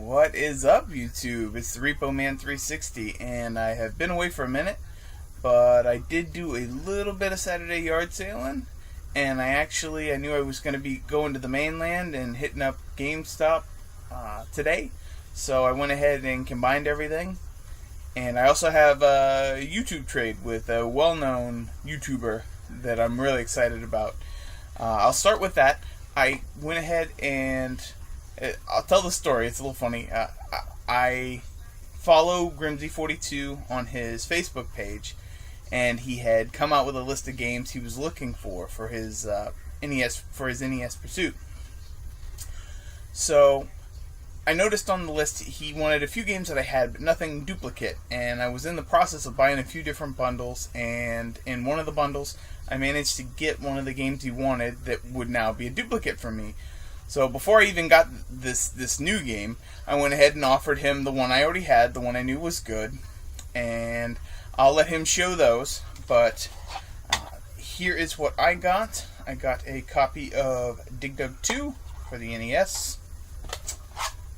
What is up, YouTube? It's the Repo Man 360, and I have been away for a minute, but I did do a little bit of Saturday yard sailing, and I knew I was going to be going to the mainland and hitting up GameStop today, so I went ahead and combined everything. And I also have a YouTube trade with a well-known YouTuber that I'm really excited about. I'll start with that. I went ahead and I'll tell the story. It's a little funny. I follow Grimsy42 on his Facebook page, and he had come out with a list of games he was looking for his NES Pursuit. So I noticed on the list he wanted a few games that I had, but nothing duplicate. And I was in the process of buying a few different bundles, and in one of the bundles, I managed to get one of the games he wanted that would now be a duplicate for me. So before I even got this new game, I went ahead and offered him the one I already had, the one I knew was good, and I'll let him show those. But here is what I got. I got a copy of Dig Dug 2 for the NES,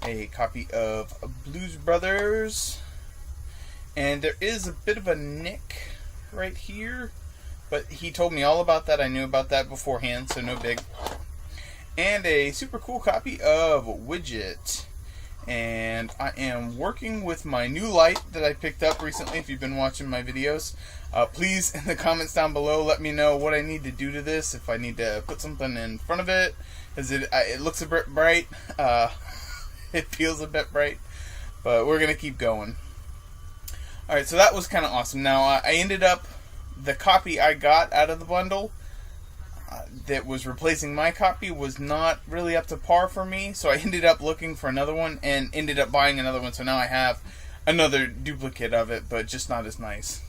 a copy of Blues Brothers, and there is a bit of a nick right here, but he told me all about that. I knew about that beforehand, so no big. And a super cool copy of Widget. And I am working with my new light that I picked up recently. If you've been watching my videos, please in the comments down below let me know what I need to do to this. If I need to put something in front of it, because it looks a bit bright. It feels a bit bright, but we're gonna keep going. Alright, so that was kind of awesome. Now I ended up, the copy I got out of the bundle that was replacing my copy was not really up to par for me, so I ended up looking for another one and ended up buying another one. So now I have another duplicate of it, but just not as nice.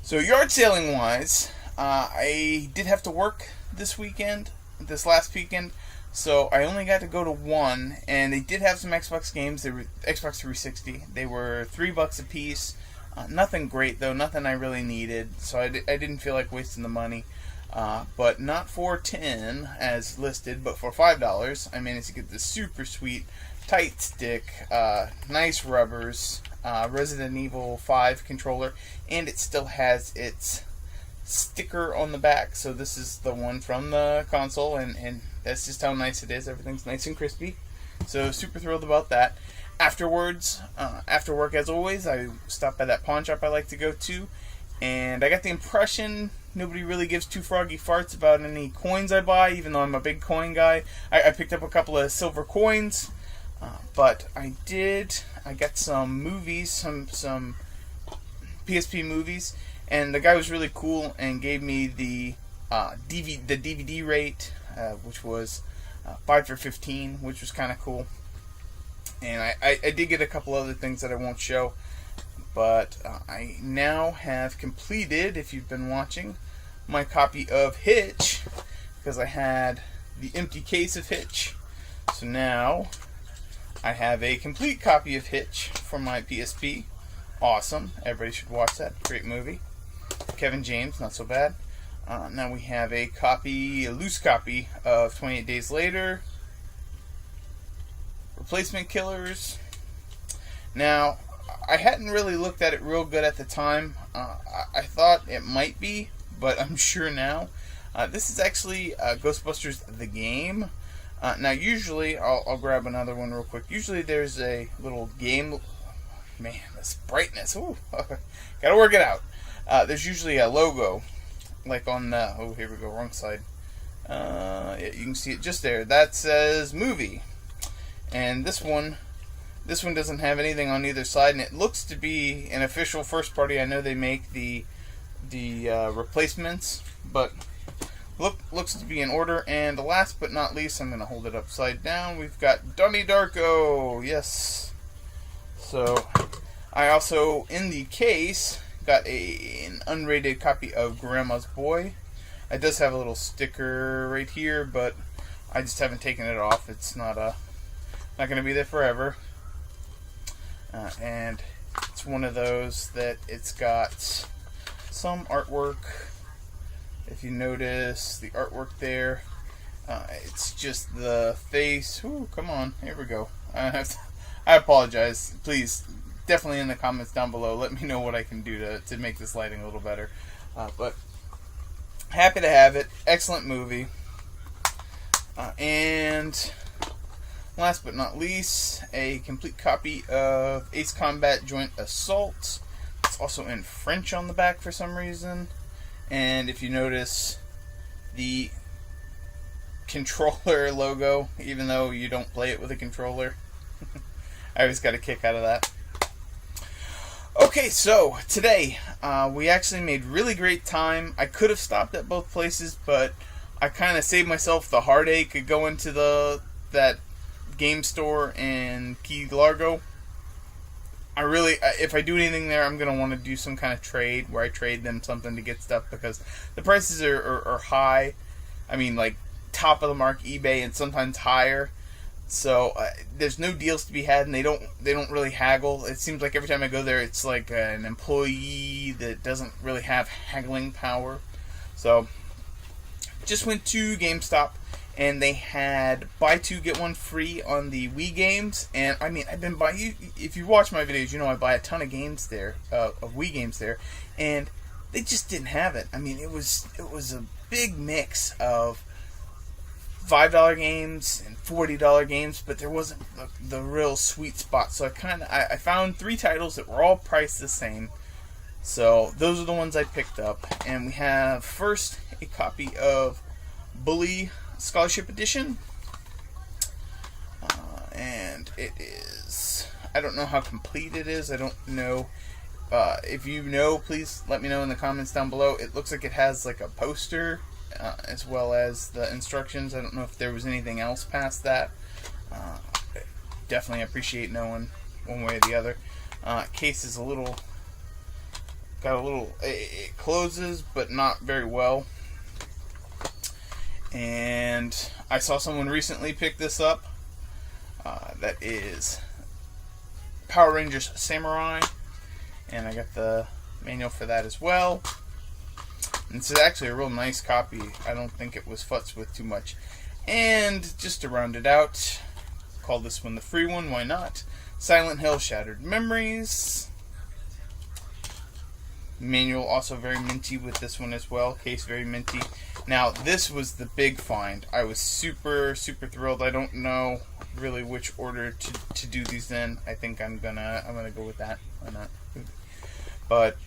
So yard sailing wise, I did have to work this last weekend, so I only got to go to one, and they did have some Xbox games. They were Xbox 360. They were $3 a piece. Nothing great though, nothing I really needed, so I didn't feel like wasting the money. But not for $10 as listed, but for $5, I managed to get this super sweet tight stick, nice rubbers, Resident Evil 5 controller, and it still has its sticker on the back. So this is the one from the console, and that's just how nice it is. Everything's nice and crispy. So super thrilled about that. Afterwards, after work as always, I stopped by that pawn shop I like to go to, and I got the impression nobody really gives two froggy farts about any coins I buy, even though I'm a big coin guy. I picked up a couple of silver coins, but I got some movies, some PSP movies, and the guy was really cool and gave me the DVD rate, which was 5 for $15, which was kind of cool. And I did get a couple other things that I won't show. But I now have completed, if you've been watching, my copy of Hitch, because I had the empty case of Hitch. So now I have a complete copy of Hitch for my PSP. Awesome. Everybody should watch that. Great movie. Kevin James, not so bad. Now we have a loose copy of 28 Days Later. Replacement Killers. Now, I hadn't really looked at it real good at the time. I thought it might be, but I'm sure now. This is actually Ghostbusters the game. Now usually, I'll grab another one real quick. Usually there's a little game. Man, this brightness. Ooh, gotta work it out. There's usually a logo, like on oh, here we go, wrong side. Yeah, you can see it just there. That says movie. And this one doesn't have anything on either side, and it looks to be an official first party. I know they make the replacements, but looks to be in order. And last but not least, I'm going to hold it upside down. We've got Donnie Darko. Yes. So I also, in the case, got an unrated copy of Grandma's Boy. It does have a little sticker right here, but I just haven't taken it off. It's not going to be there forever. And it's one of those that it's got some artwork. If you notice the artwork there, It's just the face. Ooh, come on. Here we go. I apologize. Please, definitely in the comments down below, let me know what I can do to make this lighting a little better. But happy to have it. Excellent movie. And last but not least, a complete copy of Ace Combat Joint Assault. It's also in French on the back for some reason. And if you notice, the controller logo, even though you don't play it with a controller. I always got a kick out of that. Okay, so today we actually made really great time. I could have stopped at both places, but I kind of saved myself the heartache of going to that game store in Key Largo. If I do anything there, I'm going to want to do some kind of trade where I trade them something to get stuff, because the prices are high. I mean, like, top of the mark eBay and sometimes higher. So there's no deals to be had, and they don't really haggle. It seems like every time I go there, it's like an employee that doesn't really have haggling power. So just went to GameStop, and they had buy two get one free on the Wii games. And I mean, I've been buying. If you watch my videos, you know I buy a ton of games there, of Wii games there, and they just didn't have it. I mean, it was a big mix of $5 games and $40 games, but there wasn't the real sweet spot. So I found 3 titles that were all priced the same. So those are the ones I picked up. And we have first a copy of Bully Scholarship Edition. And it is, I don't know how complete it is. I don't know. If you know, please let me know in the comments down below. It looks like it has like a poster as well as the instructions. I don't know if there was anything else past that. Definitely appreciate knowing one way or the other. Case is it closes, but not very well. And I saw someone recently pick this up. That is Power Rangers Samurai. And I got the manual for that as well. And this is actually a real nice copy. I don't think it was futzed with too much. And just to round it out, call this one the free one, why not? Silent Hill Shattered Memories. Manual also very minty with this one as well. Case very minty. Now this was the big find. I was super thrilled. I don't know really which order to do these in. I think I'm gonna go with that. Why not? But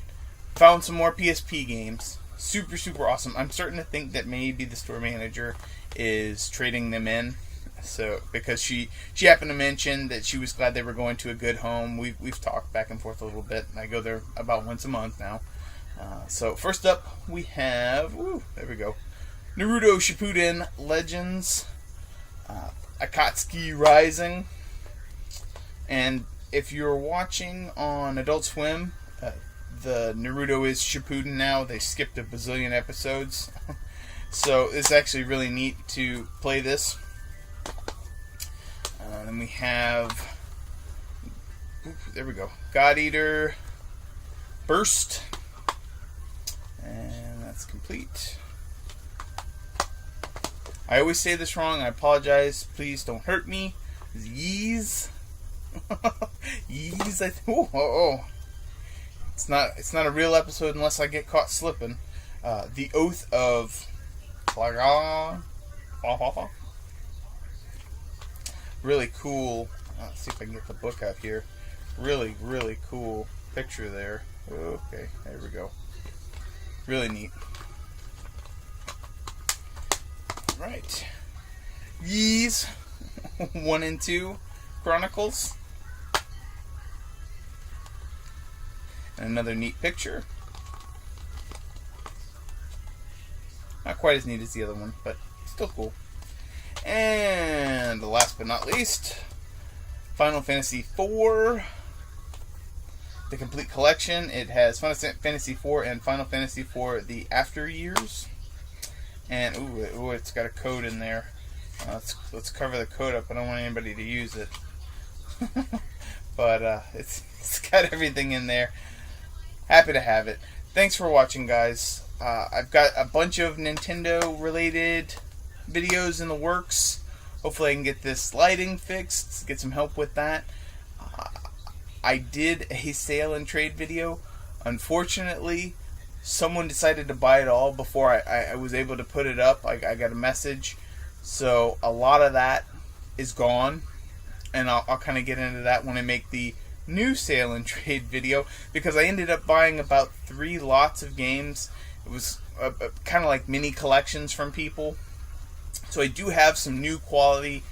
found some more PSP games. Super awesome. I'm starting to think that maybe the store manager is trading them in. So because she happened to mention that she was glad they were going to a good home. We've talked back and forth a little bit, and I go there about once a month now. So first up we have, there we go, Naruto Shippuden Legends, Akatsuki Rising. And if you're watching on Adult Swim, the Naruto is Shippuden now. They skipped a bazillion episodes. So it's actually really neat to play this. Then we have, there we go, God Eater Burst. And that's complete. I always say this wrong. I apologize. Please don't hurt me. Yeez. Yeez. Oh. It's not a real episode unless I get caught slipping. The Oath of Plaga. Really cool. Let's see if I can get the book out here. Really cool picture there. Okay, there we go. Really neat. Right. Ys 1 and 2 Chronicles. And another neat picture. Not quite as neat as the other one, but still cool. And last but not least, Final Fantasy IV. The complete collection. It has Final Fantasy IV and Final Fantasy IV The After Years. And ooh, it's got a code in there. Let's cover the code up. I don't want anybody to use it. But it's got everything in there. Happy to have it. Thanks for watching, guys. I've got a bunch of Nintendo related videos in the works. Hopefully I can get this lighting fixed, get some help with that. I did a sale and trade video. Unfortunately, someone decided to buy it all before I was able to put it up. I got a message. So a lot of that is gone. And I'll kind of get into that when I make the new sale and trade video, because I ended up buying about 3 lots of games. It was kind of like mini collections from people. So I do have some new quality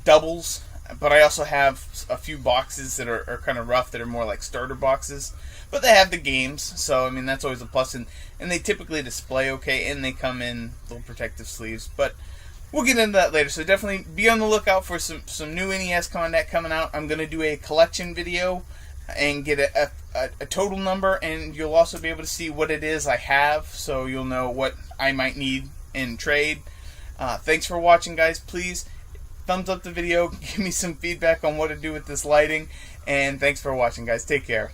doubles, but I also have a few boxes that are kind of rough, that are more like starter boxes. But they have the games, so I mean that's always a plus. And they typically display okay, and they come in little protective sleeves. But we'll get into that later. So definitely be on the lookout for some new NES content coming out. I'm going to do a collection video and get a total number, and you'll also be able to see what it is I have, so you'll know what I might need in trade. Thanks for watching, guys. Please thumbs up the video, give me some feedback on what to do with this lighting, and thanks for watching, guys. Take care.